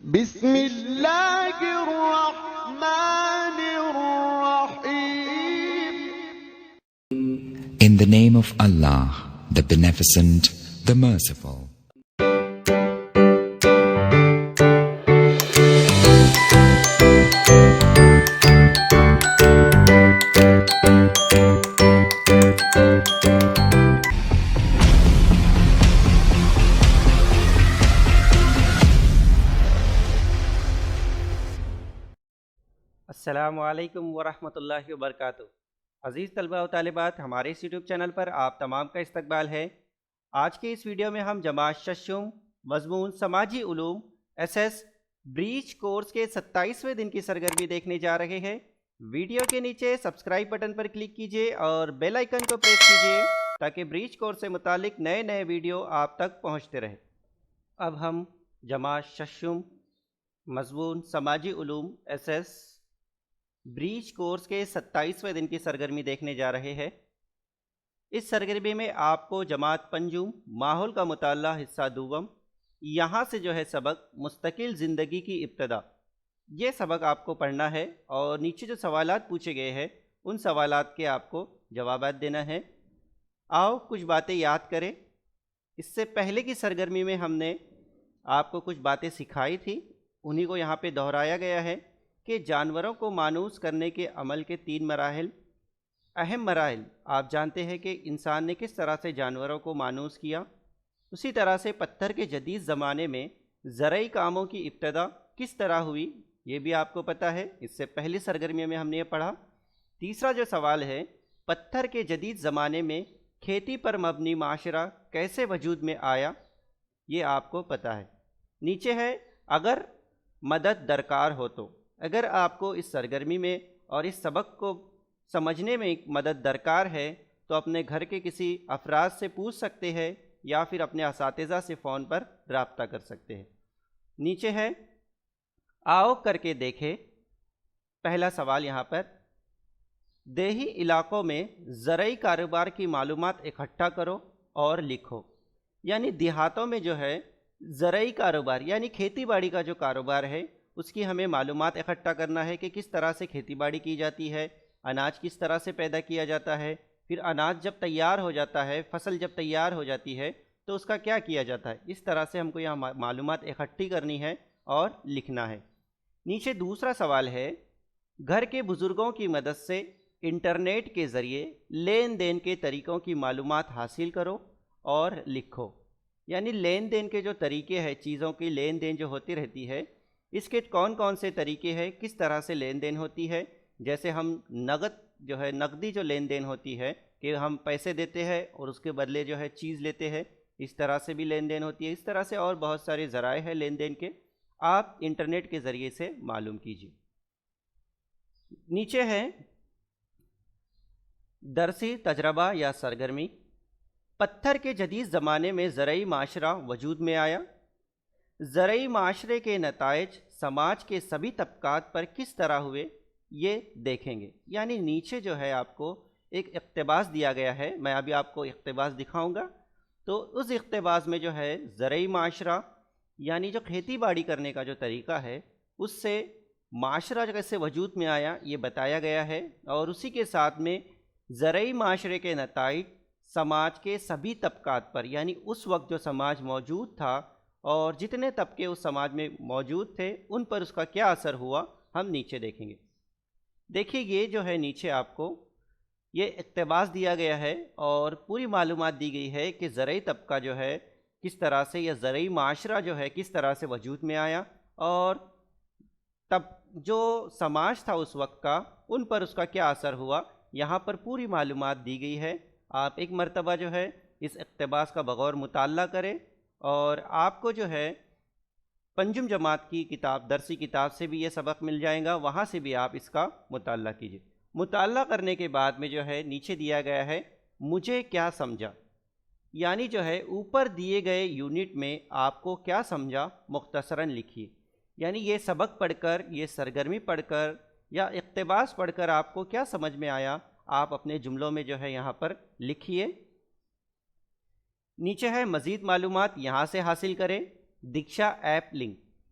بسم اللہ الرحمن الرحیم. In the name of Allah, the Beneficent, the Merciful. السلام علیکم ورحمۃ اللہ وبرکاتہ. عزیز طلباء و طالبات، ہمارے اس یوٹیوب چینل پر آپ تمام کا استقبال ہے. آج کے اس ویڈیو میں ہم جماعت ششم مضمون سماجی علوم ایس بریچ کورس کے 27ویں دن کی سرگرمی دیکھنے جا رہے ہیں. ویڈیو کے نیچے سبسکرائب بٹن پر کلک کیجیے اور بیل آئیکن کو پریس کیجیے تاکہ بریچ کورس سے متعلق نئے ویڈیو آپ تک پہنچتے رہے. اب ہم جماعت ششم مضمون سماجی علوم ایس بریچ کورس کے 27ویں دن کی سرگرمی دیکھنے جا رہے ہیں. اس سرگرمی میں آپ کو جماعت پنجم ماحول کا مطالعہ حصہ دوم، یہاں سے جو ہے سبق مستقل زندگی کی ابتدا، یہ سبق آپ کو پڑھنا ہے اور نیچے جو سوالات پوچھے گئے ہیں ان سوالات کے آپ کو جوابات دینا ہے. آؤ کچھ باتیں یاد کریں. اس سے پہلے کی سرگرمی میں ہم نے آپ کو کچھ باتیں سکھائی تھی، انہی کو یہاں پہ دہرایا گیا ہے کہ جانوروں کو مانوس کرنے کے عمل کے 3 مراحل. اہم مراحل آپ جانتے ہیں کہ انسان نے کس طرح سے جانوروں کو مانوس کیا، اسی طرح سے پتھر کے جدید زمانے میں زرعی کاموں کی ابتدا کس طرح ہوئی، یہ بھی آپ کو پتہ ہے، اس سے پہلی سرگرمی میں ہم نے یہ پڑھا. تیسرا جو سوال ہے، پتھر کے جدید زمانے میں کھیتی پر مبنی معاشرہ کیسے وجود میں آیا، یہ آپ کو پتہ ہے. نیچے ہے اگر مدد درکار ہو تو، اگر آپ کو اس سرگرمی میں اور اس سبق کو سمجھنے میں مدد درکار ہے تو اپنے گھر کے کسی افراد سے پوچھ سکتے ہیں یا پھر اپنے اساتذہ سے فون پر رابطہ کر سکتے ہیں. نیچے ہے آؤ کر کے دیکھیں. پہلا سوال یہاں پر، دیہی علاقوں میں زرعی کاروبار کی معلومات اکٹھا کرو اور لکھو. یعنی دیہاتوں میں جو ہے زرعی کاروبار یعنی کھیتی باڑی کا جو کاروبار ہے اس کی ہمیں معلومات اکٹھا کرنا ہے کہ کس طرح سے کھیتی باڑی کی جاتی ہے، اناج کس طرح سے پیدا کیا جاتا ہے، پھر اناج جب تیار ہو جاتا ہے، فصل جب تیار ہو جاتی ہے تو اس کا کیا کیا جاتا ہے. اس طرح سے ہم کو یہاں معلومات اکٹھی کرنی ہے اور لکھنا ہے. نیچے دوسرا سوال ہے، گھر کے بزرگوں کی مدد سے انٹرنیٹ کے ذریعے لین دین کے طریقوں کی معلومات حاصل کرو اور لکھو. یعنی لین دین کے جو طریقے ہیں، چیزوں کی لین دین جو ہوتی رہتی ہے، اس کے کون کون سے طریقے ہیں، کس طرح سے لین دین ہوتی ہے. جیسے ہم نقد جو ہے نقدی جو لین دین ہوتی ہے کہ ہم پیسے دیتے ہیں اور اس کے بدلے جو ہے چیز لیتے ہیں، اس طرح سے بھی لین دین ہوتی ہے. اس طرح سے اور بہت سارے ذرائع ہیں لین دین کے، آپ انٹرنیٹ کے ذریعے سے معلوم کیجیے. نیچے ہے درسی تجربہ یا سرگرمی، پتھر کے جدید زمانے میں زرعی معاشرہ وجود میں آیا. زرعی معاشرے کے نتائج سماج کے سبھی طبقات پر کس طرح ہوئے یہ دیکھیں گے. یعنی نیچے جو ہے آپ کو ایک اقتباس دیا گیا ہے، میں ابھی آپ کو اقتباس دکھاؤں گا. تو اس اقتباس میں جو ہے زرعی معاشرہ یعنی جو کھیتی باڑی کرنے کا جو طریقہ ہے اس سے معاشرہ کیسے وجود میں آیا یہ بتایا گیا ہے، اور اسی کے ساتھ میں زرعی معاشرے کے نتائج سماج کے سبھی طبقات پر، یعنی اس وقت جو سماج موجود تھا اور جتنے طبقے اس سماج میں موجود تھے ان پر اس کا کیا اثر ہوا، ہم نیچے دیکھیں گے. دیکھیے یہ جو ہے نیچے آپ کو یہ اقتباس دیا گیا ہے اور پوری معلومات دی گئی ہے کہ زرعی طبقہ جو ہے کس طرح سے، یا زرعی معاشرہ جو ہے کس طرح سے وجود میں آیا، اور تب جو سماج تھا اس وقت کا ان پر اس کا کیا اثر ہوا. یہاں پر پوری معلومات دی گئی ہے. آپ ایک مرتبہ جو ہے اس اقتباس کا بغور مطالعہ کریں، اور آپ کو جو ہے پنجم جماعت کی کتاب درسی کتاب سے بھی یہ سبق مل جائے گا، وہاں سے بھی آپ اس کا مطالعہ کیجیے. مطالعہ کرنے کے بعد میں جو ہے نیچے دیا گیا ہے مجھے کیا سمجھا، یعنی جو ہے اوپر دیے گئے یونٹ میں آپ کو کیا سمجھا مختصراً لکھیے. یعنی یہ سبق پڑھ کر، یہ سرگرمی پڑھ کر یا اقتباس پڑھ کر آپ کو کیا سمجھ میں آیا، آپ اپنے جملوں میں جو ہے یہاں پر لکھیے. نیچے ہے مزید معلومات یہاں سے حاصل کریں. دیکشا ایپ لنک،